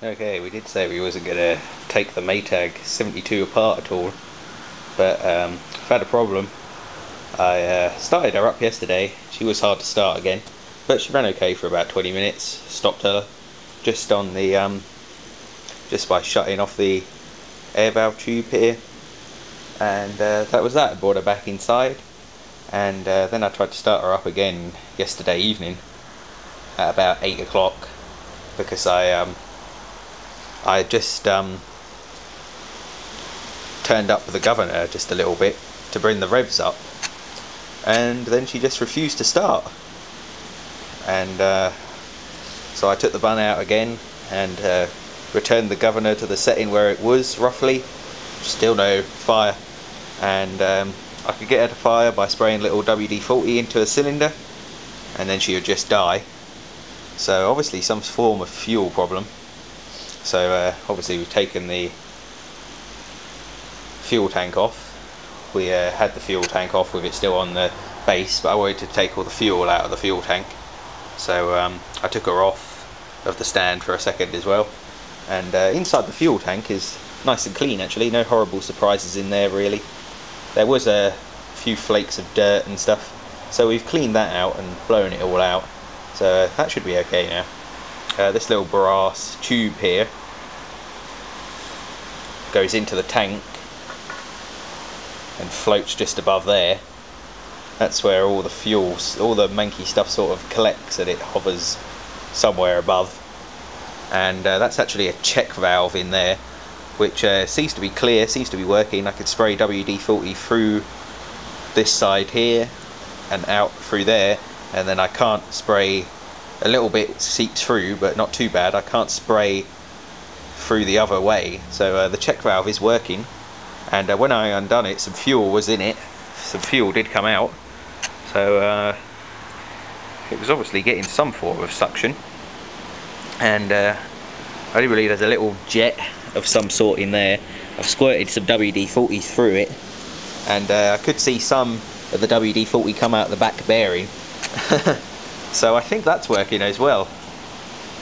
Okay, we did say we wasn't going to take the Maytag 72 apart at all, but I've had a problem. I started her up yesterday. She was hard to start again, but she ran okay for about 20 minutes. Stopped her just on the just by shutting off the air valve tube here, and that was that. I brought her back inside, and then I tried to start her up again yesterday evening at about 8 o'clock because I just turned up the governor just a little bit to bring the revs up, and then she just refused to start. And so I took the bun out again and returned the governor to the setting where it was roughly. Still no fire, and I could get her to fire by spraying little WD-40 into a cylinder, and then she would just die. So obviously some form of fuel problem. So obviously we've taken the fuel tank off. We had the fuel tank off with it still on the base, but I wanted to take all the fuel out of the fuel tank. So I took her off of the stand for a second as well. And inside the fuel tank is nice and clean actually, no horrible surprises in there really. There was a few flakes of dirt and stuff, so we've cleaned that out and blown it all out. So that should be okay now. This little brass tube here goes into the tank and floats just above there. That's where all the fuels, all the manky stuff sort of collects, and it hovers somewhere above. And that's actually a check valve in there, which seems to be clear, seems to be working. I could spray WD-40 through this side here and out through there, and then I can't spray. A little bit seeps through, but not too bad. I can't spray through the other way. So the check valve is working, and when I undone it, some fuel was in it. Some fuel did come out, so it was obviously getting some form of suction. And I do believe there's a little jet of some sort in there. I've squirted some WD-40 through it, and I could see some of the WD-40 come out the back bearing. So I think that's working as well.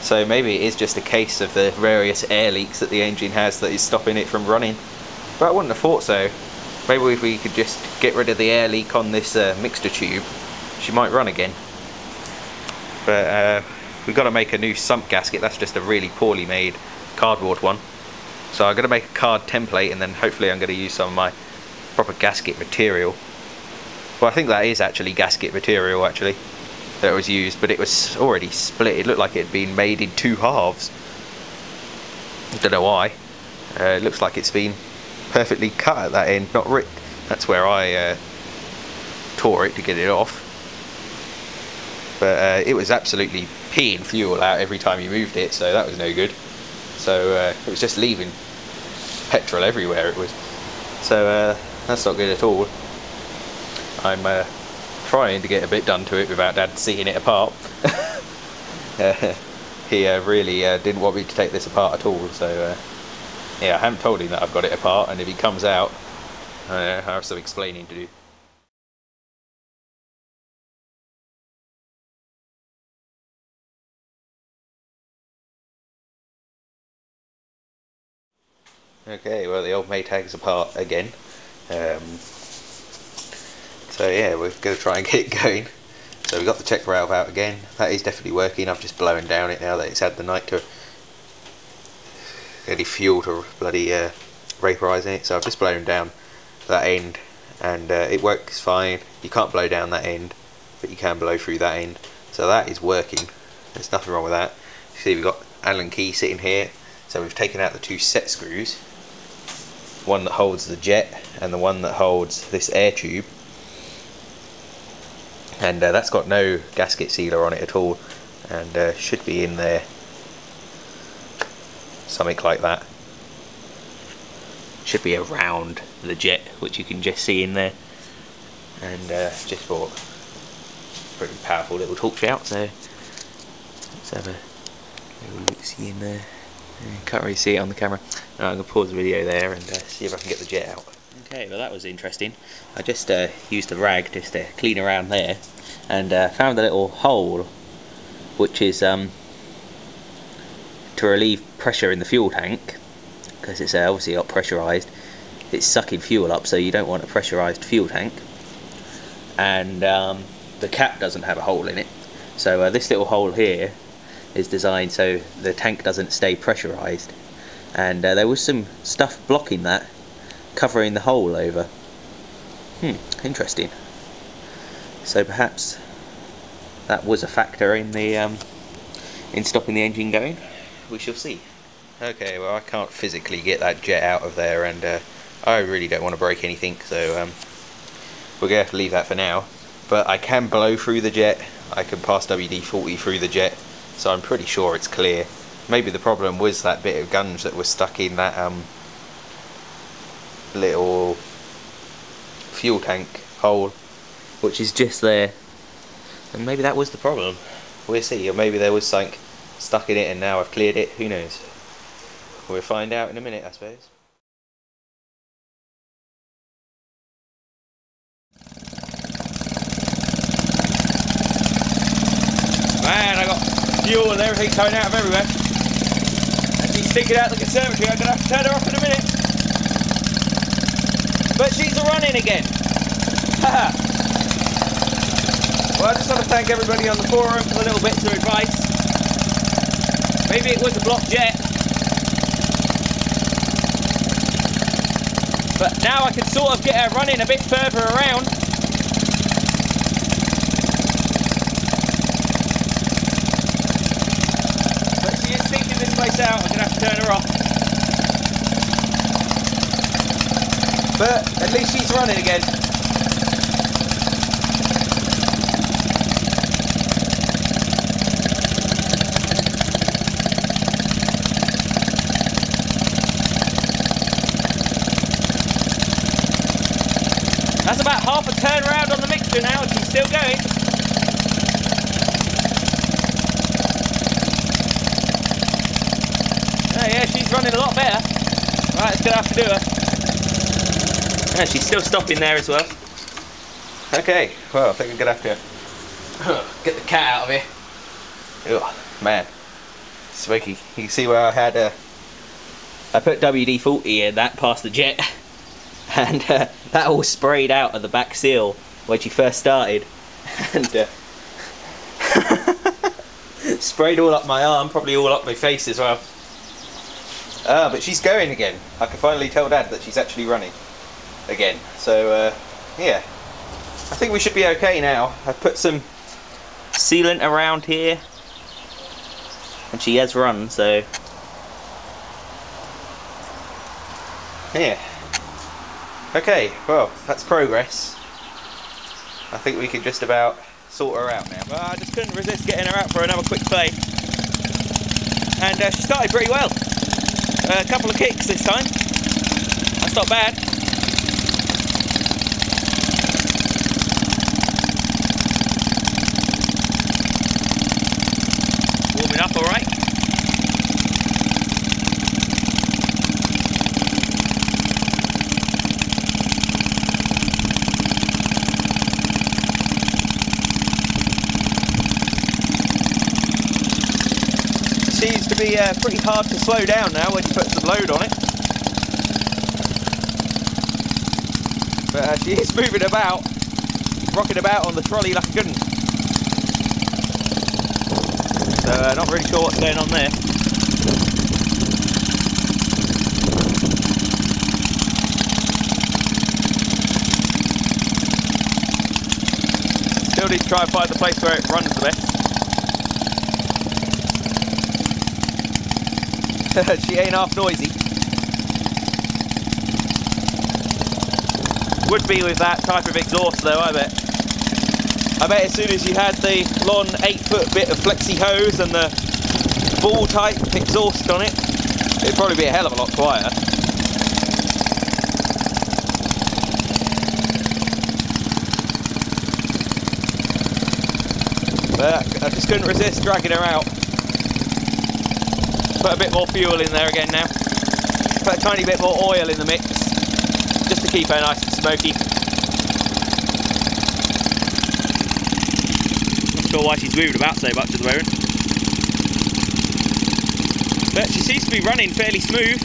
So maybe it is just a case of the various air leaks that the engine has that is stopping it from running. But I wouldn't have thought so. Maybe if we could just get rid of the air leak on this mixture tube, she might run again. But we've got to make a new sump gasket. That's just a really poorly made cardboard one. So I'm going to make a card template, and then hopefully I'm going to use some of my proper gasket material. Well, I think that is actually gasket material actually that was used, but it was already split. It looked like it had been made in two halves. I don't know why. It looks like it's been perfectly cut at that end, not ripped. That's where I tore it to get it off. But it was absolutely peeing fuel out every time you moved it, so that was no good. So it was just leaving petrol everywhere it was. So that's not good at all. I'm trying to get a bit done to it without Dad seeing it apart. He really didn't want me to take this apart at all, so yeah, I haven't told him that I've got it apart, and if he comes out, I have some explaining to do. Okay, well, the old Maytag's apart again. So yeah, we're going to try and get it going. So we've got the check valve out again. That is definitely working. I've just blown down it now that it's had the night to any fuel to bloody vaporise it. So I've just blown down that end, and it works fine. You can't blow down that end, but you can blow through that end. So that is working. There's nothing wrong with that. You see, we've got Allen key sitting here. So we've taken out the two set screws. One that holds the jet and the one that holds this air tube. And that's got no gasket sealer on it at all, and should be in there, something like that. Should be around the jet, which you can just see in there. And just bought a pretty powerful little torch out, so let's have a little look-see in there. Can't really see it on the camera. No, I'm going to pause the video there and see if I can get the jet out. Okay, well that was interesting. I just used a rag just to clean around there, and found a little hole which is to relieve pressure in the fuel tank, because it's obviously not pressurised. It's sucking fuel up, so you don't want a pressurised fuel tank. And the cap doesn't have a hole in it, so this little hole here is designed so the tank doesn't stay pressurised. And there was some stuff blocking that, covering the hole over. Interesting. So perhaps that was a factor in the in stopping the engine going. We shall see. Okay, well, I can't physically get that jet out of there, and I really don't want to break anything, so we're gonna have to leave that for now. But I can blow through the jet. I can pass WD-40 through the jet, so I'm pretty sure it's clear. Maybe the problem was that bit of gunge that was stuck in that little fuel tank hole, which is just there, and maybe that was the problem. We'll see. Or maybe there was something stuck in it and now I've cleared it. Who knows? We'll find out in a minute, I suppose. Man, I got fuel and everything coming out of everywhere. And she's sticking out the conservatory. I'm going to have to turn her off in a minute. But she's running again. Haha. Well, I just want to thank everybody on the forum for the little bits of advice. Maybe it was a blocked jet. But now I can sort of get her running a bit further around. But she is stinking this place out. I'm going to have to turn her off. But at least she's running again. That's about half a turn round on the mixture now, and she's still going. Oh yeah, she's running a lot better. Right, it's gonna have to do her. And she's still stopping there as well. Okay, well, I think I'm gonna have to get the cat out of here. Oh man, smoky. You can see where I had I put WD-40 in that past the jet. And that all sprayed out of the back seal when she first started, and sprayed all up my arm, probably all up my face as well. But she's going again. I can finally tell Dad that she's actually running again. So yeah, I think we should be okay now. I've put some sealant around here, and she has run. So yeah. Okay, well, that's progress. I think we can just about sort her out now. Well, I just couldn't resist getting her out for another quick play. And she started pretty well. A couple of kicks this time. That's not bad. Warming up alright. Seems to be pretty hard to slow down now when you put some load on it. But she is moving about, rocking about on the trolley like a good one. So not really sure what's going on there. Still need to try and find the place where it runs the best. She ain't half noisy. Would be with that type of exhaust though, I bet. I bet as soon as you had the long 8-foot bit of flexi hose and the ball type exhaust on it, it'd probably be a hell of a lot quieter. But I just couldn't resist dragging her out. Put a bit more fuel in there again now. Put a tiny bit more oil in the mix, just to keep her nice and smoky. Not sure why she's moving about so much at the moment. But she seems to be running fairly smooth.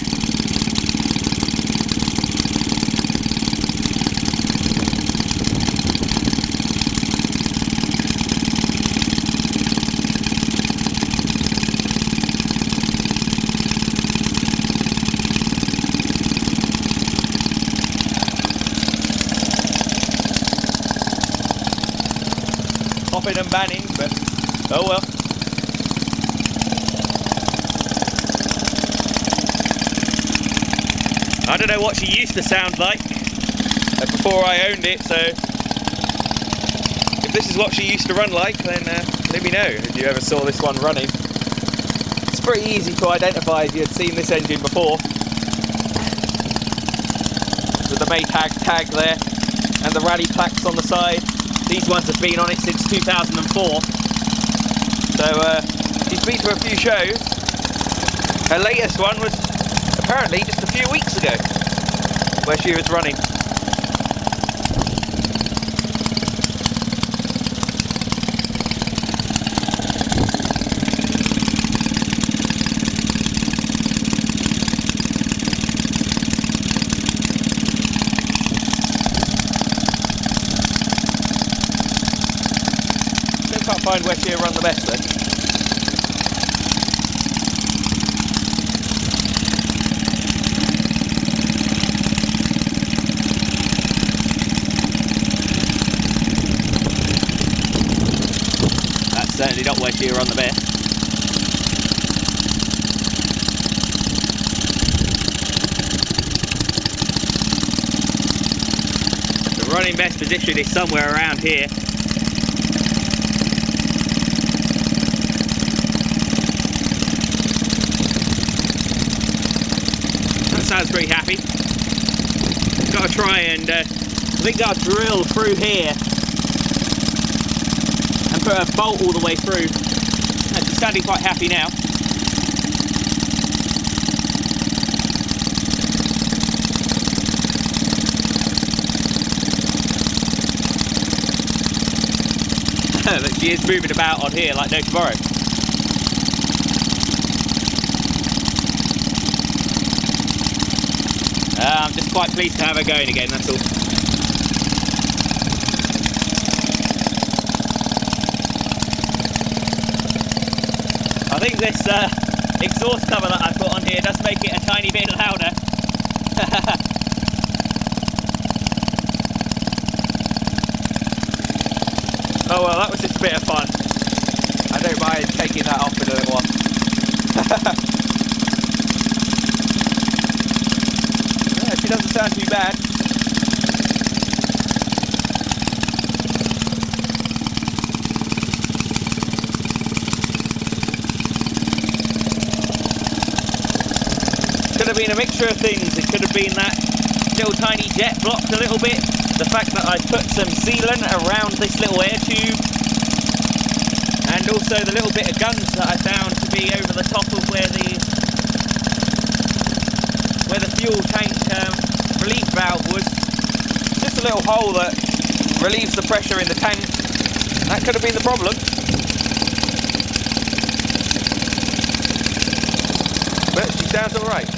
Popping and banning, but oh well. I don't know what she used to sound like before I owned it, so if this is what she used to run like, then let me know if you ever saw this one running. It's pretty easy to identify if you had seen this engine before, with the Maytag tag there and the rally plaques on the side. These ones have been on it since 2004, so she's been to a few shows. Her latest one was apparently just a few weeks ago, where she was running. Still can't find where she'll run the best though. Certainly not where she'll run the best. The running best position is somewhere around here. That sounds pretty happy. Got to try and I think I'll drill through here. Put a bolt all the way through. She's sounding quite happy now. But she is moving about on here like no tomorrow. I'm just quite pleased to have her going again, that's all. I think this exhaust cover that I've put on here does make it a tiny bit louder. Oh well, that was just a bit of fun. I don't mind taking that off in a little while. Yeah, she doesn't sound too bad. Could have been a mixture of things. It could have been that little tiny jet blocked a little bit, the fact that I put some sealant around this little air tube, and also the little bit of guns that I found to be over the top of where the fuel tank relief valve was. Just a little hole that relieves the pressure in the tank. That could have been the problem. But she sounds alright.